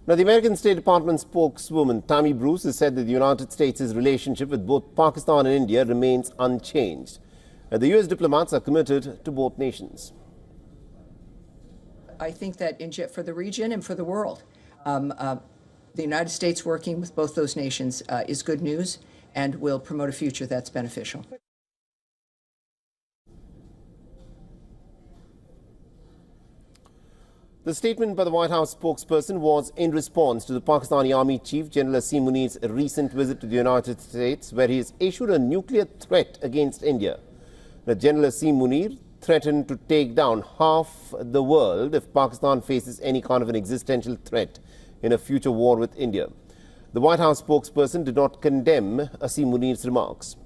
Now, the American State Department spokeswoman Tammy Bruce has said that the United States' relationship with both Pakistan and India remains unchanged. The U.S. diplomats are committed to both nations. I think that for the region and for the world, the United States working with both those nations is good news and will promote a future that's beneficial. The statement by the White House spokesperson was in response to the Pakistani Army Chief General Asim Munir's recent visit to the United States, where he has issued a nuclear threat against India. Now, General Asim Munir threatened to take down half the world if Pakistan faces any kind of an existential threat in a future war with India. The White House spokesperson did not condemn Asim Munir's remarks.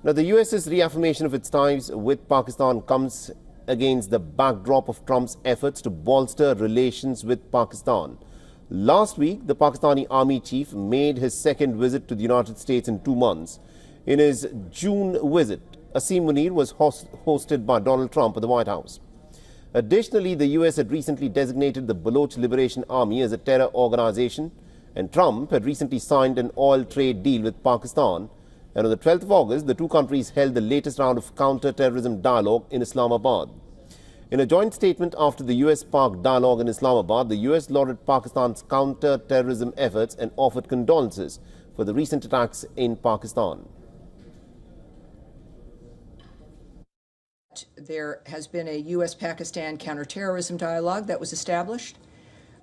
Now, the US's reaffirmation of its ties with Pakistan comes against the backdrop of Trump's efforts to bolster relations with Pakistan. Last week, the Pakistani Army Chief made his second visit to the United States in 2 months. In his June visit, Asim Munir was hosted by Donald Trump at the White House. Additionally, the US had recently designated the Baloch Liberation Army as a terror organization, and Trump had recently signed an oil trade deal with Pakistan. And on the 12th of August, the two countries held the latest round of counter-terrorism dialogue in Islamabad. In a joint statement after the US-Pak dialogue in Islamabad, the US lauded Pakistan's counter-terrorism efforts and offered condolences for the recent attacks in Pakistan. There has been a US-Pakistan counterterrorism dialogue that was established.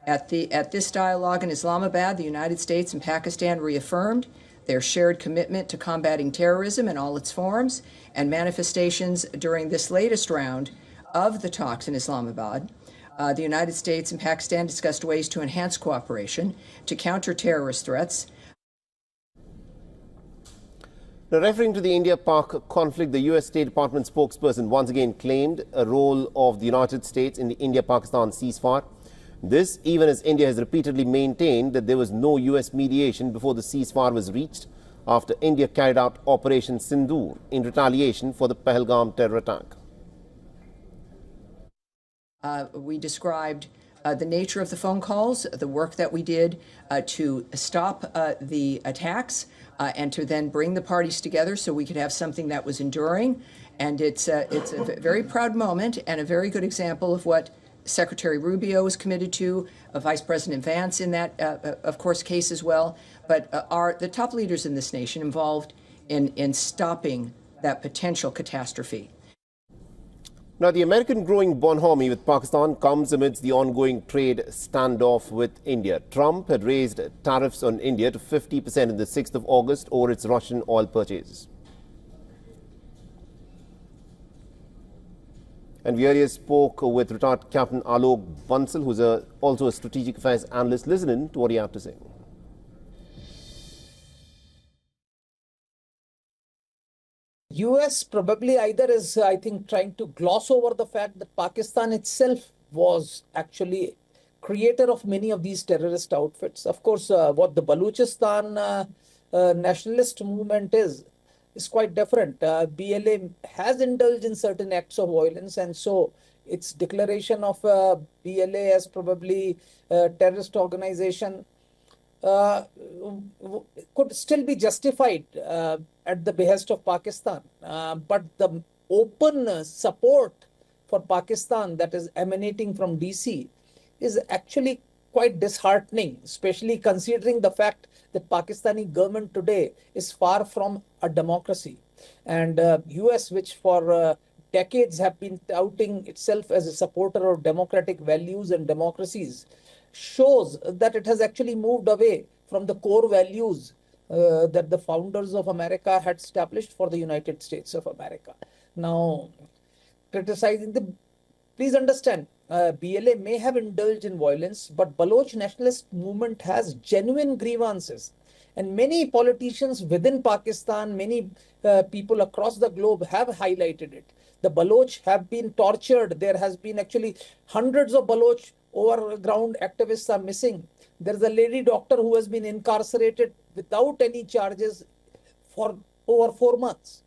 At this dialogue in Islamabad, the United States and Pakistan reaffirmed their shared commitment to combating terrorism in all its forms and manifestations during this latest round of the talks in Islamabad. The United States and Pakistan discussed ways to enhance cooperation to counter terrorist threats. Now, referring to the India-Pak conflict, the US State Department spokesperson once again claimed a role of the United States in the India-Pakistan ceasefire. This, even as India has repeatedly maintained that there was no US mediation before the ceasefire was reached after India carried out Operation Sindoor in retaliation for the Pahalgam terror attack. We described the nature of the phone calls, the work that we did to stop the attacks and to then bring the parties together so we could have something that was enduring. And it's a very proud moment and a very good example of what Secretary Rubio is committed to, Vice President Vance in that, of course, case as well, but are the top leaders in this nation involved in stopping that potential catastrophe. Now, the American growing bonhomie with Pakistan comes amidst the ongoing trade standoff with India. Trump had raised tariffs on India to 50% on the 6th of August over its Russian oil purchases. And we earlier spoke with retired Captain Alok Bansal, who's also a strategic affairs analyst. Listen in to what he had to say. US probably either is, I think, trying to gloss over the fact that Pakistan itself was actually creator of many of these terrorist outfits. Of course, what the Balochistan nationalist movement is quite different. BLA has indulged in certain acts of violence, and so its declaration of BLA as probably a terrorist organization could still be justified at the behest of Pakistan. But the open support for Pakistan that is emanating from DC is actually quite disheartening, especially considering the fact that Pakistani government today is far from a democracy. And US, which for decades have been touting itself as a supporter of democratic values and democracies, shows that it has actually moved away from the core values that the founders of America had established for the United States of America. Now, please understand, BLA may have indulged in violence, but Baloch nationalist movement has genuine grievances. And many politicians within Pakistan, many people across the globe have highlighted it. The Baloch have been tortured. There has been actually hundreds of Baloch overground activists are missing. There's a lady doctor who has been incarcerated without any charges for over 4 months.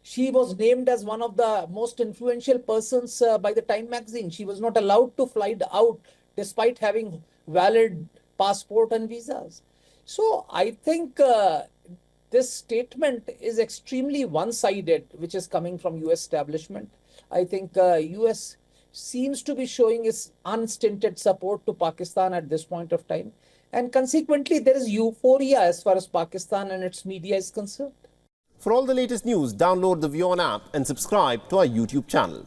She was named as one of the most influential persons by the Time magazine. She was not allowed to fly out despite having valid passport and visas. So I think this statement is extremely one-sided, which is coming from US establishment. I think US seems to be showing its unstinted support to Pakistan at this point of time. And consequently, there is euphoria as far as Pakistan and its media is concerned. For all the latest news, download the WION app and subscribe to our YouTube channel.